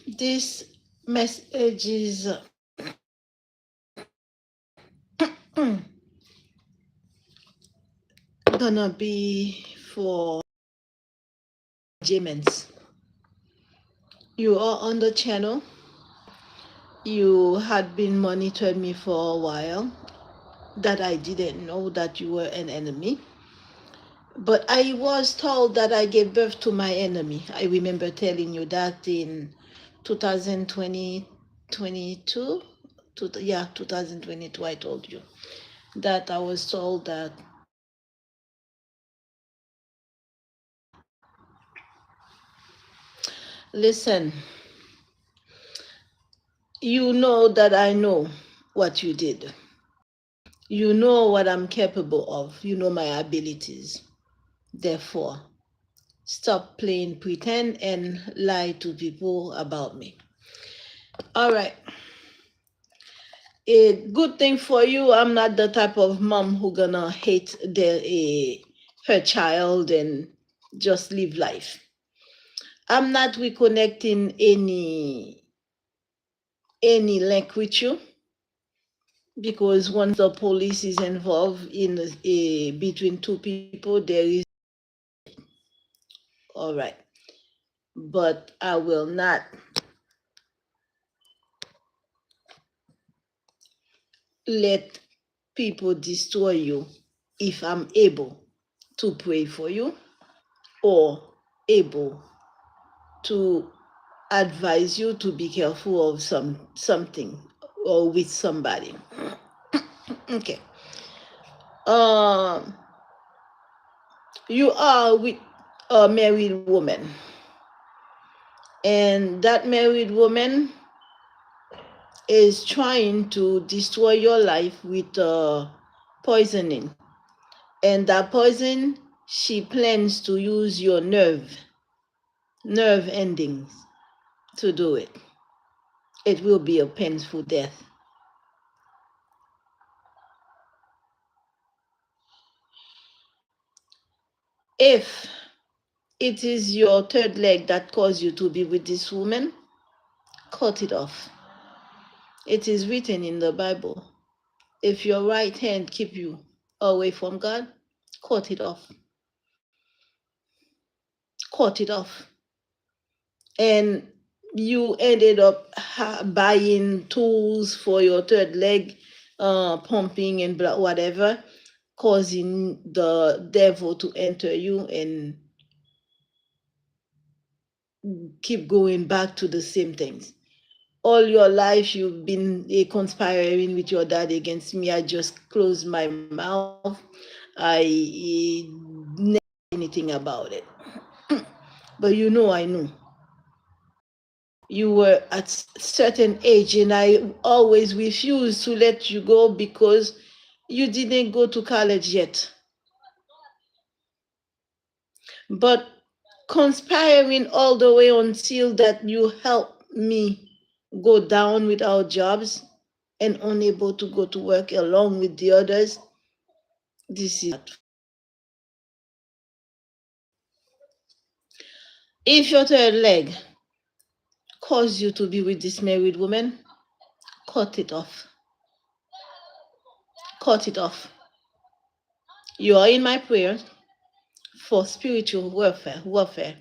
This message is gonna be for Jamence. You are on the channel. You had been monitoring me for a while, that I didn't know that you were an enemy. But I was told that I gave birth to my enemy. I remember telling you that in 2020, 22, 2022, I told you that I was told that. Listen, you know that I know what you did. You know what I'm capable of. You know my abilities. Therefore, stop playing pretend and lie to people about me. All right. A good thing for you, I'm not the type of mom who gonna hate her child and just live life. I'm not reconnecting any link with you, because once the police is involved in between two people, there is all right. But I will not let people destroy you if I'm able to pray for you or able to advise you to be careful of something or with somebody. Okay. Um, you are with a married woman, and that married woman is trying to destroy your life with poisoning. And that poison, she plans to use your nerve endings to do it. It will be a painful death. If it is your third leg that caused you to be with this woman, cut it off. It is written in the Bible, if your right hand keep you away from God, cut it off. Cut it off. And you ended up buying tools for your third leg, pumping and whatever, causing the devil to enter you and keep going back to the same things. All your life you've been conspiring with your dad against me. I just closed my mouth. I never said anything about it. But you know I knew. You were at certain age, and I always refused to let you go because you didn't go to college yet. But conspiring all the way until that you helped me go down with our jobs and unable to go to work along with the others, this is not. If your third leg caused you to be with this married woman, cut it off. Cut it off. You are in my prayers for spiritual warfare.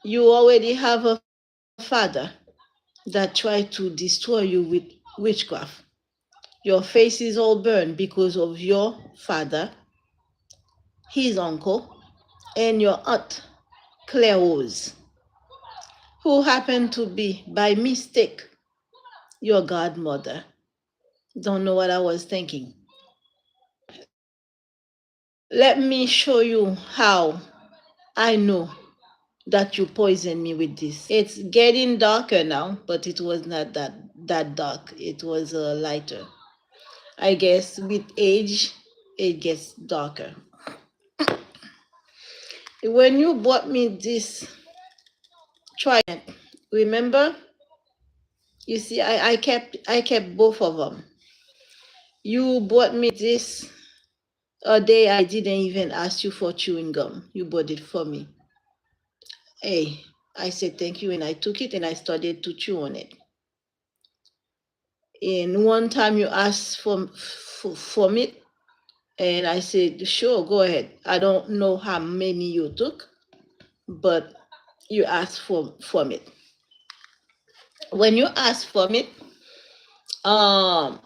You already have a father that tried to destroy you with witchcraft. Your face is all burned because of your father, his uncle, and your aunt, Claire Rose, who happened to be, by mistake, your godmother. Don't know what I was thinking. Let me show you how I know that you poisoned me with this. It's getting darker now, but it was not that dark. It was lighter. I guess with age, it gets darker. When you bought me this trident, remember? You see, I kept both of them. You bought me this a day I didn't even ask you for chewing gum. You bought it for me. Hey, I said thank you, and I took it and I started to chew on it. And one time you asked for it, and I said, sure, go ahead. I don't know how many you took, but you asked for it. When you asked for it, um,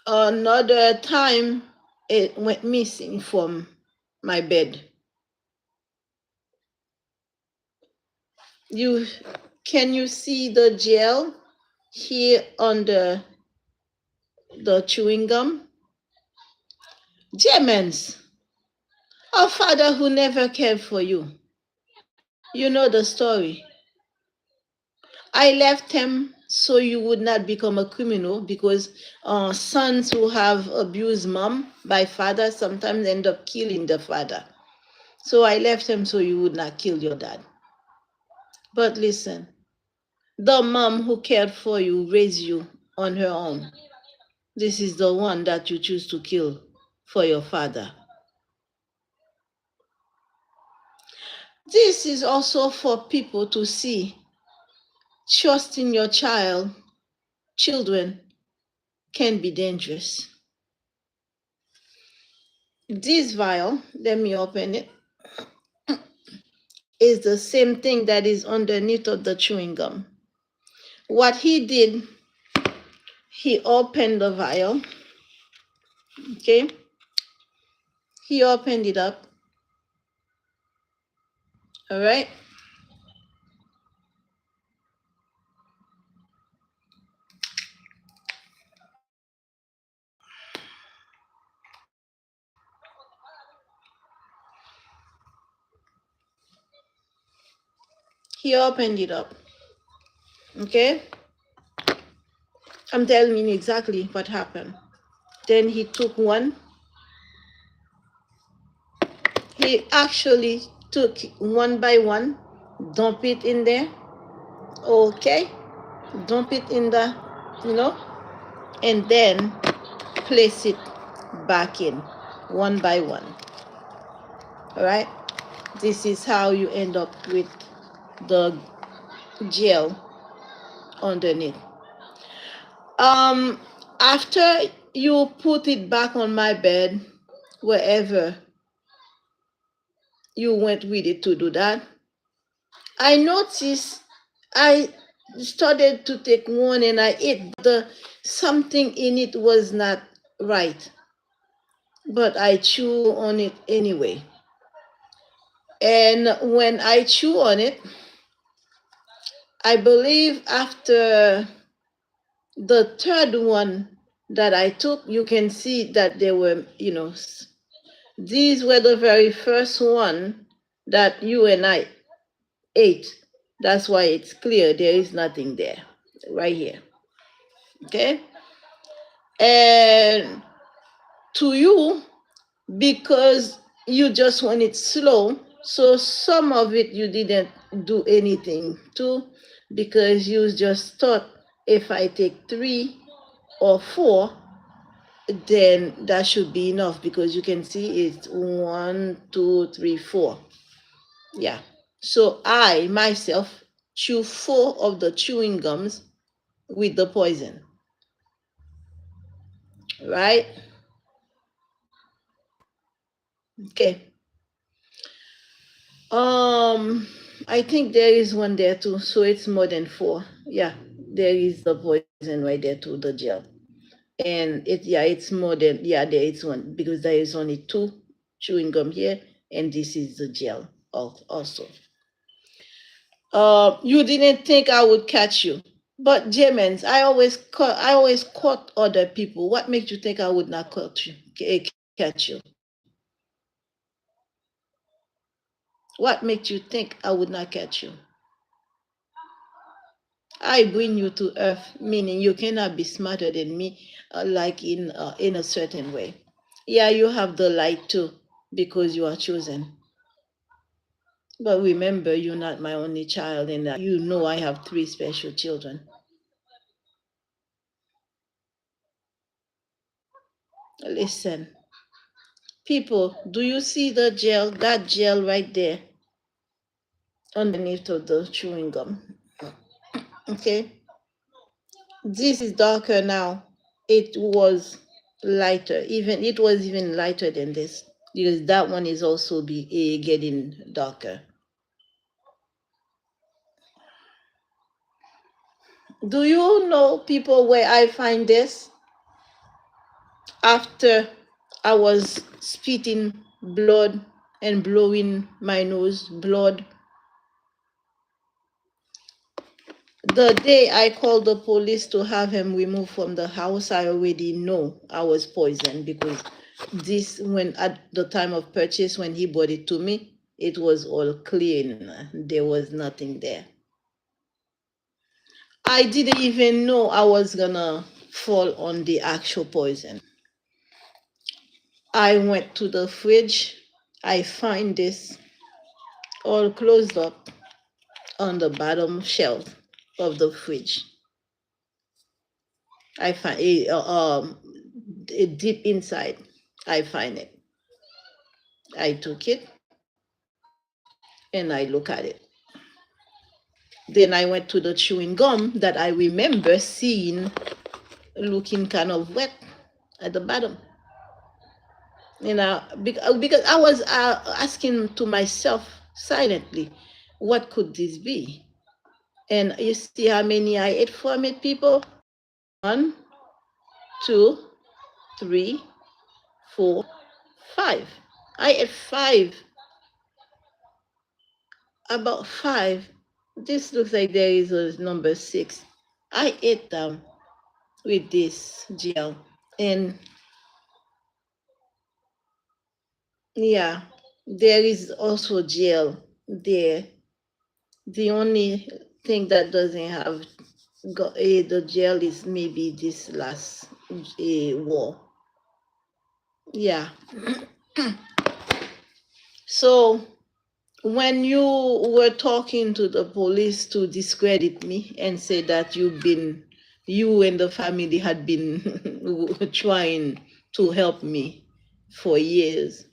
another time it went missing from my bed. You can you see the gel here under the chewing gum? Jamence, a father who never cared for you. You know the story. I left him so you would not become a criminal, because sons who have abused mom by father sometimes end up killing the father. So I left him so you would not kill your dad. But listen, the mom who cared for you raised you on her own. This is the one that you choose to kill for your father. This is also for people to see. Trusting your children can be dangerous. This vial, let me open it, is the same thing that is underneath of the chewing gum. What he did, he opened the vial, okay? He opened it up, all right? He opened it up, okay? I'm telling you exactly what happened. Then he took one. He actually took one by one, dump it in there, okay? Dump it in the, you know, and then place it back in one by one. All right? This is how you end up with the gel underneath. After you put it back on my bed, wherever you went with it to do that, I noticed I started to take one and I ate the something in it was not right, but I chew on it anyway. And when I chew on it, I believe after the third one that I took, you can see that there were, these were the very first one that you and I ate. That's why it's clear there is nothing there, right here. Okay? And to you, because you just want it slow, so some of it you didn't do anything to, because you just thought if I take 3 or 4, then that should be enough, because you can see it's 1, 2, 3, 4. Yeah. So I myself chew 4 of the chewing gums with the poison. Right? Okay. I think there is one there too, so it's more than 4. Yeah, there is the poison right there too, the gel. And it's more than, there is one, because there is only 2 chewing gum here, and this is the gel also. You didn't think I would catch you, but Jamence, I always caught other people. What makes you think I would not catch you? What makes you think I would not catch you? I bring you to earth, meaning you cannot be smarter than me, like in a certain way. Yeah, you have the light too, because you are chosen. But remember, you're not my only child, and you know I have 3 special children. Listen, people, do you see the gel? That gel right there. underneath of the chewing gum. Okay, this is darker now. It was lighter, even it was even lighter than this, because that one is also getting darker. Do you know, people, where I find this? After I was spitting blood and blowing my nose blood. The day I called the police to have him removed from the house, I already know I was poisoned, because this, when at the time of purchase, when he brought it to me, it was all clean. There was nothing there. I didn't even know I was gonna fall on the actual poison. I went to the fridge. I find this all closed up on the bottom shelf of the fridge. I find it deep inside. I find it. I took it and I look at it. Then I went to the chewing gum that I remember seeing looking kind of wet at the bottom. Because I was asking to myself silently, what could this be? And you see how many I ate from it, people? One, two, three, 4, 5. I ate 5, about 5. This looks like there is a number 6. I ate them with this gel. And yeah, there is also gel there. The only thing that doesn't have the gel is maybe this last wall. Yeah. So when you were talking to the police to discredit me and say that you and the family had been trying to help me for years,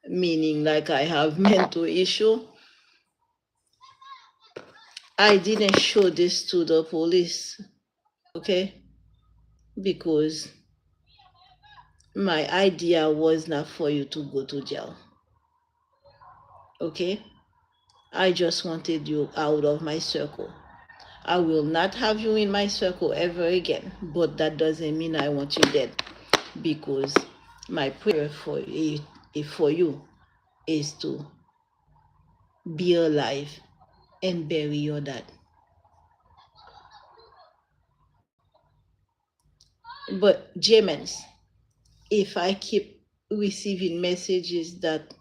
meaning like I have mental issue, I didn't show this to the police, okay? Because my idea was not for you to go to jail, okay? I just wanted you out of my circle. I will not have you in my circle ever again, but that doesn't mean I want you dead, because my prayer for you is to be alive and bury your dad. But Jamence, if I keep receiving messages that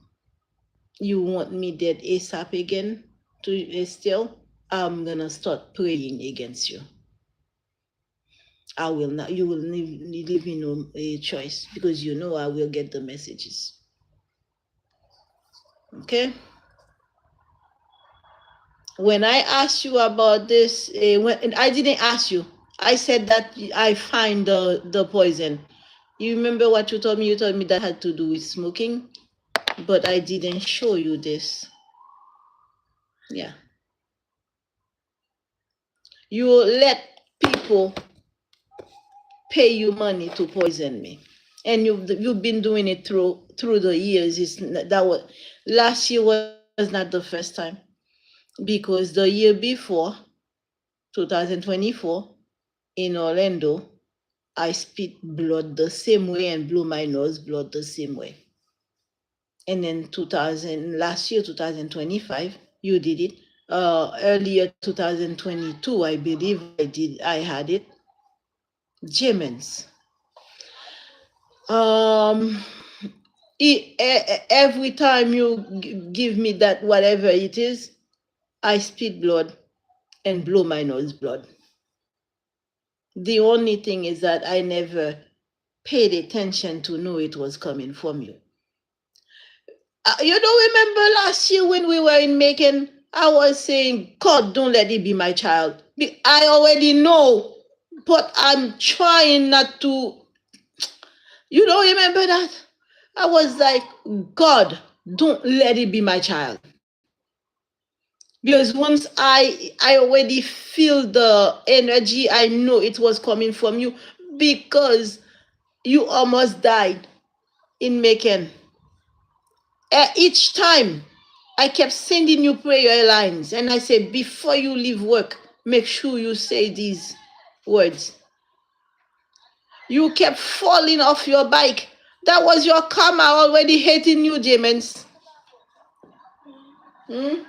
you want me dead ASAP again, still, I'm gonna start praying against you. I will not. You will leave me no choice, because you know I will get the messages. Okay. When I asked you about this, when I didn't ask you, I said that I find the poison. You remember what you told me? You told me that had to do with smoking, but I didn't show you this. Yeah. You let people pay you money to poison me, and you've been doing it through the years. That was last year was not the first time, because the year before, 2024, in Orlando, I spit blood the same way and blew my nose blood the same way. And then last year, 2025, you did it. Earlier 2022, I believe I had it. Jamence. Um, every time you give me that, whatever it is, I spit blood and blow my nose blood. The only thing is that I never paid attention to know it was coming from you. You don't remember last year when we were in Macon? I was saying, God, don't let it be my child. I already know, but I'm trying not to. You don't remember that? I was like, God, don't let it be my child. Because once I already feel the energy, I know it was coming from you, because you almost died in Macon. Each time I kept sending you prayer lines, and I said, before you leave work, make sure you say these words. You kept falling off your bike. That was your karma already hating you, Jamence. Hmm?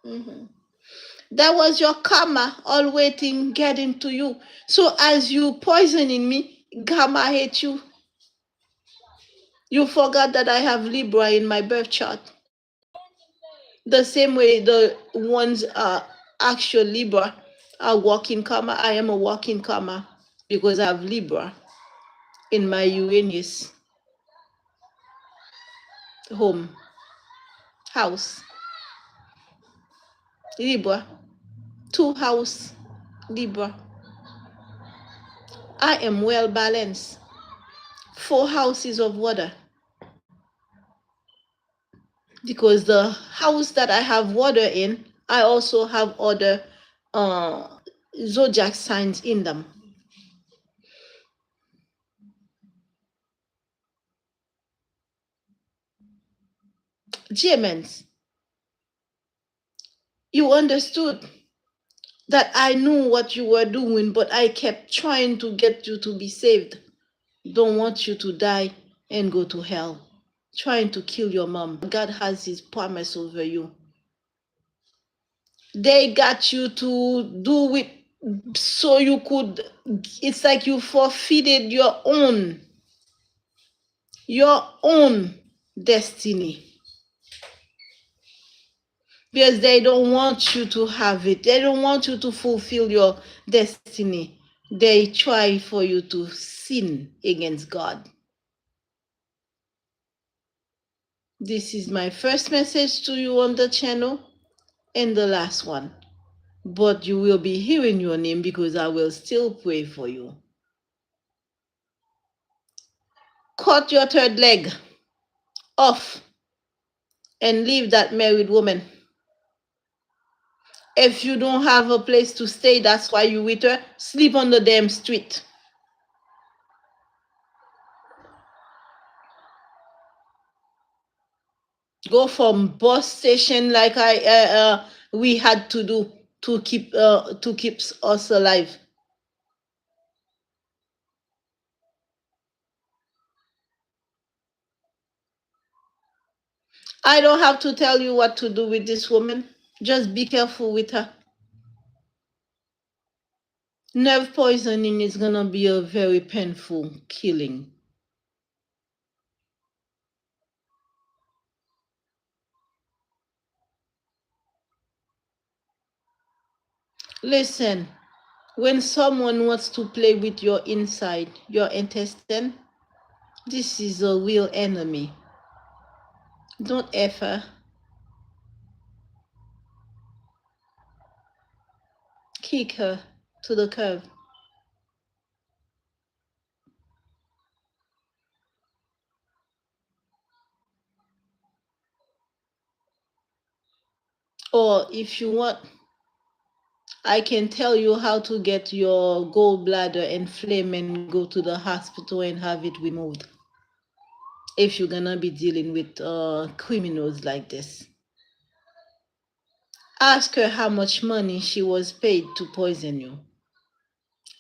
Mhm. That was your karma all waiting, getting to you. So as you poisoning me, karma hate you. You forgot that I have Libra in my birth chart. The same way the ones are actual Libra are walking karma. I am a walking karma because I have Libra in my Uranus home house. Libra, two house Libra. I am well balanced. Four houses of water. Because the house that I have water in, I also have other uh, zodiac signs in them. Jamens, you understood that I knew what you were doing, but I kept trying to get you to be saved. Don't want you to die and go to hell. Trying to kill your mom. God has his promise over you. They got you to do it so you could, it's like you forfeited your own destiny, because they don't want you to have it. They don't want you to fulfill your destiny. They try for you to sin against God. This is my first message to you on the channel and the last one. But you will be hearing your name because I will still pray for you. Cut your third leg off and leave that married woman. If you don't have a place to stay, that's why you with her, sleep on the damn street. Go from bus station like we had to do to keep us alive. I don't have to tell you what to do with this woman. Just be careful with her. Nerve poisoning is gonna be a very painful killing. Listen, when someone wants to play with your inside, your intestine, this is a real enemy. Don't ever kick her to the curb. Or if you want, I can tell you how to get your gallbladder inflamed and go to the hospital and have it removed. If you're gonna be dealing with criminals like this. Ask her how much money she was paid to poison you.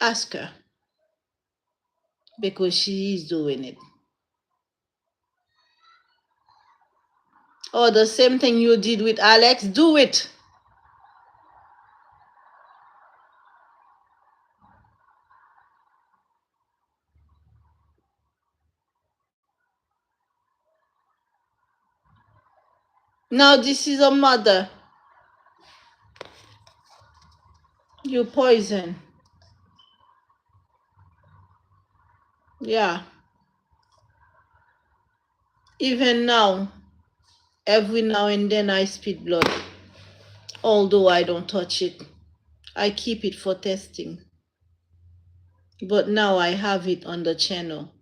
Ask her, because she is doing it. Or the same thing you did with Alex, do it. Now this is a mother. You poison. Yeah. Even now, every now and then I spit blood. Although I don't touch it. I keep it for testing. But now I have it on the channel,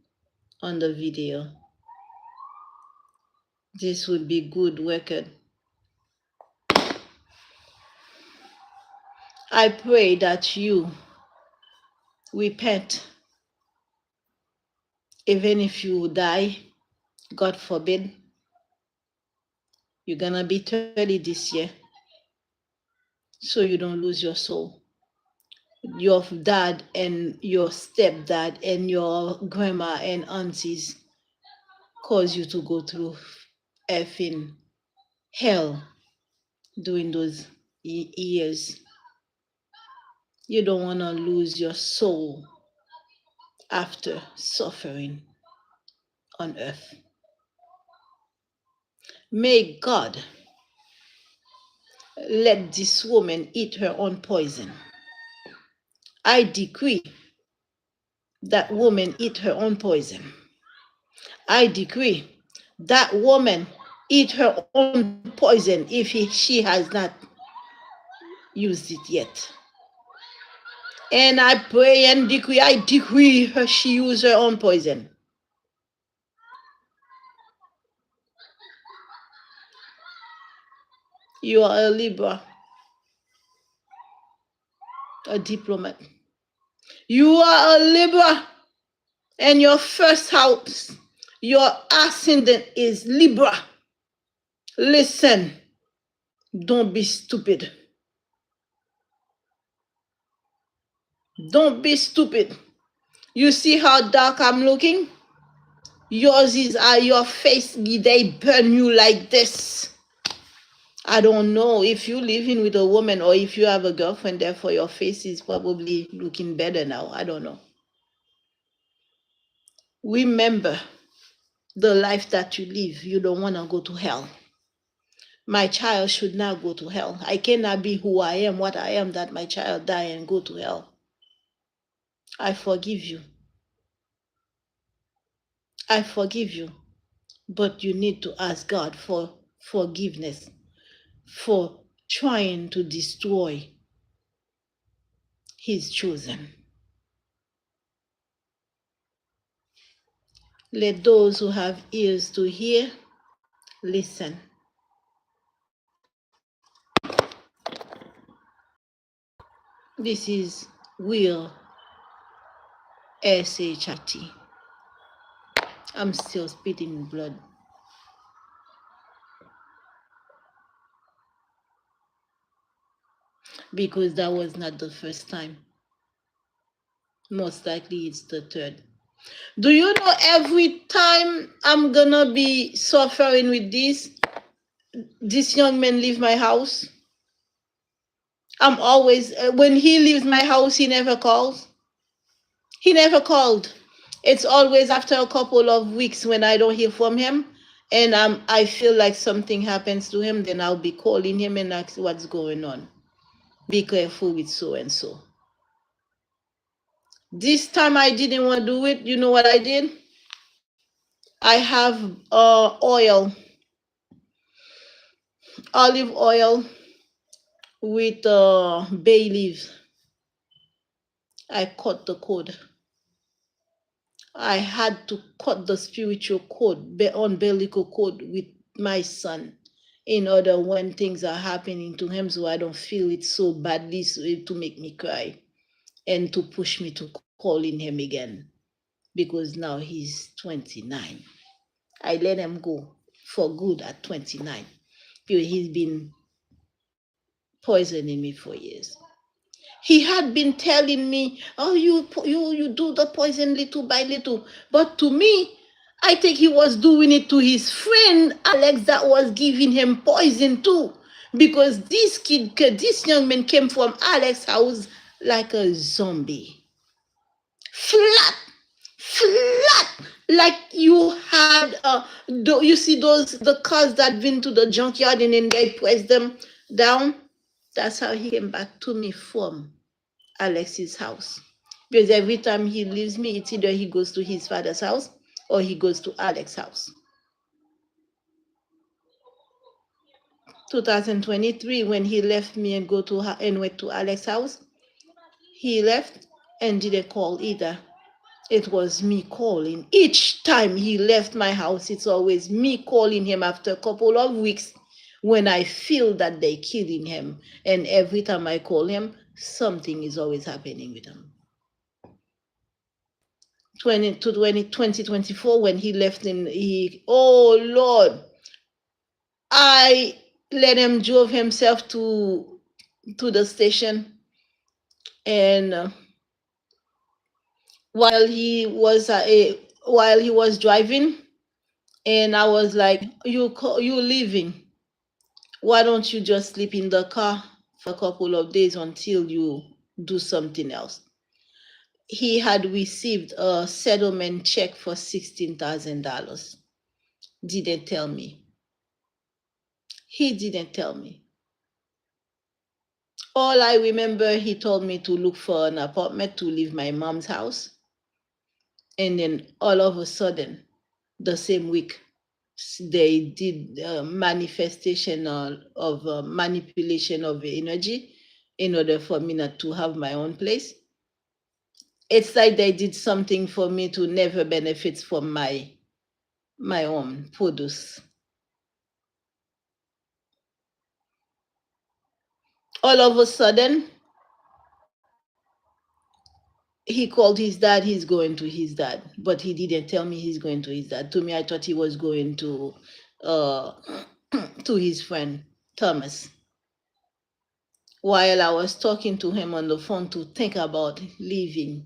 on the video. This would be good record. I pray that you repent, even if you die, God forbid, you're gonna be 30 this year, so you don't lose your soul. Your dad and your stepdad and your grandma and aunties cause you to go through effing hell during those years. You don't want to lose your soul after suffering on earth. May God let this woman eat her own poison. I decree that woman eat her own poison. I decree that woman eat her own poison if she has not used it yet. And I pray and decree, I decree she use her own poison. You are a Libra, a diplomat. You are a Libra, and your first house, your ascendant is Libra. Listen, don't be stupid. Don't be stupid. You see how dark I'm looking? Yours is your face, they burn you like this. I don't know if you're living with a woman or if you have a girlfriend, therefore your face is probably looking better now. I don't know. Remember the life that you live. You don't want to go to hell. My child should not go to hell. I cannot be who I am, what I am, that my child die and go to hell. I forgive you. I forgive you. But you need to ask God for forgiveness for trying to destroy his chosen. Let those who have ears to hear listen. This is real SHIT. I'm still spitting blood. Because that was not the first time. Most likely it's the third. Do you know every time I'm gonna be suffering with this young man leave my house? I'm always, when he leaves my house, he never calls. He never called. It's always after a couple of weeks when I don't hear from him, and I feel like something happens to him, then I'll be calling him and ask what's going on. Be careful with so and so. This time I didn't want to do it. You know what I did? I have oil, olive oil with bay leaves. I cut the cord. I had to cut the spiritual cord, umbilical cord with my son, in order when things are happening to him, so I don't feel it so badly, so to make me cry and to push me to calling him again, because now he's 29. I let him go for good at 29 because he's been poisoning me for years. He had been telling me, oh, you do the poison little by little. But to me, I think he was doing it to his friend Alex that was giving him poison too. Because this young man came from Alex's house like a zombie. Flat, like you had, you see the cars that been to the junkyard and then they press them down? That's how he came back to me from Alex's house. Because every time he leaves me, it's either he goes to his father's house or he goes to Alex's house. 2023, when he left me and went to Alex's house, he left and didn't call either. It was me calling. Each time he left my house, it's always me calling him after a couple of weeks when I feel that they're killing him. And every time I call him, something is always happening with him. 2024, when he left oh Lord, I let him drove himself to the station, and while he was driving, and I was like, you leaving? Why don't you just sleep in the car for a couple of days until you do something else? He had received a settlement check for $16,000. Didn't tell me. He didn't tell me. All I remember, he told me to look for an apartment to leave my mom's house. And then all of a sudden, the same week, they did manifestation of manipulation of energy in order for me not to have my own place. It's like they did something for me to never benefit from my own produce. All of a sudden, he called his dad. He's going to his dad, but he didn't tell me he's going to his dad. To me, I thought he was going uh to his friend Thomas. While I was talking to him on the phone to think about leaving,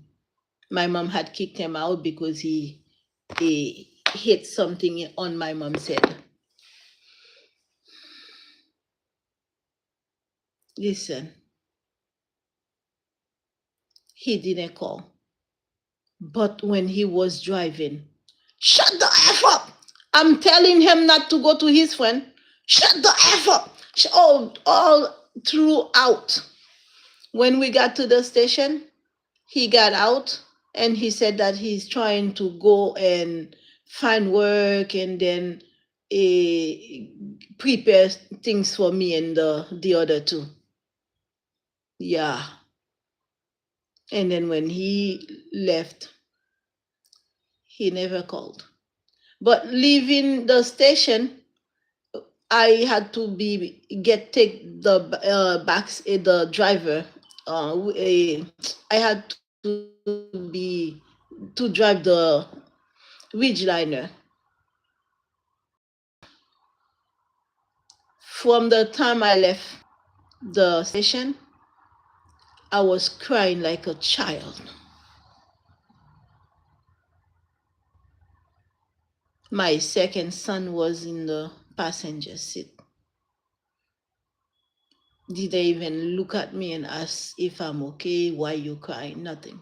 my mom had kicked him out because he hit something on my mom's head. Listen, he didn't call. But when he was driving, shut the F up! I'm telling him not to go to his friend. Shut the F up! All throughout. When we got to the station, he got out and he said that he's trying to go and find work and then prepare things for me and the other two. Yeah. And then when he left, he never called. But leaving the station, I had to take the driver. I had to drive the Ridgeliner. From the time I left the station, I was crying like a child. My second son was in the passenger seat. Did they even look at me and ask if I'm okay? Why you crying? Nothing.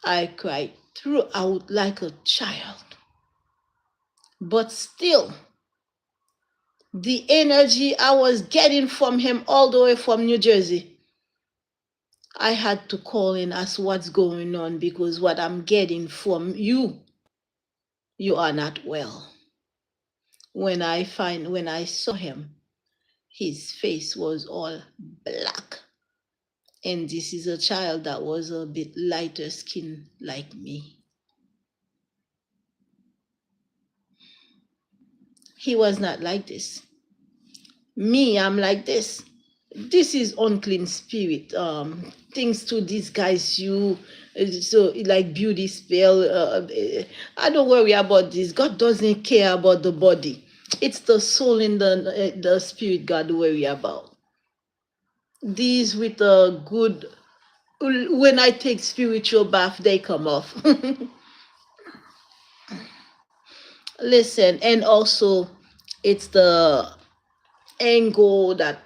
I cried throughout like a child. But still, the energy I was getting from him all the way from New Jersey, I had to call and ask what's going on, because what I'm getting from you are not well. When I saw him, his face was all black. And this is a child that was a bit lighter skin like me. He was not like this. Me, I'm like this. This is unclean spirit. Things to disguise you. So like beauty spell. I don't worry about this. God doesn't care about the body. It's the soul and the spirit God worry about. These with a good. When I take spiritual bath, they come off. Listen, and also it's the angle that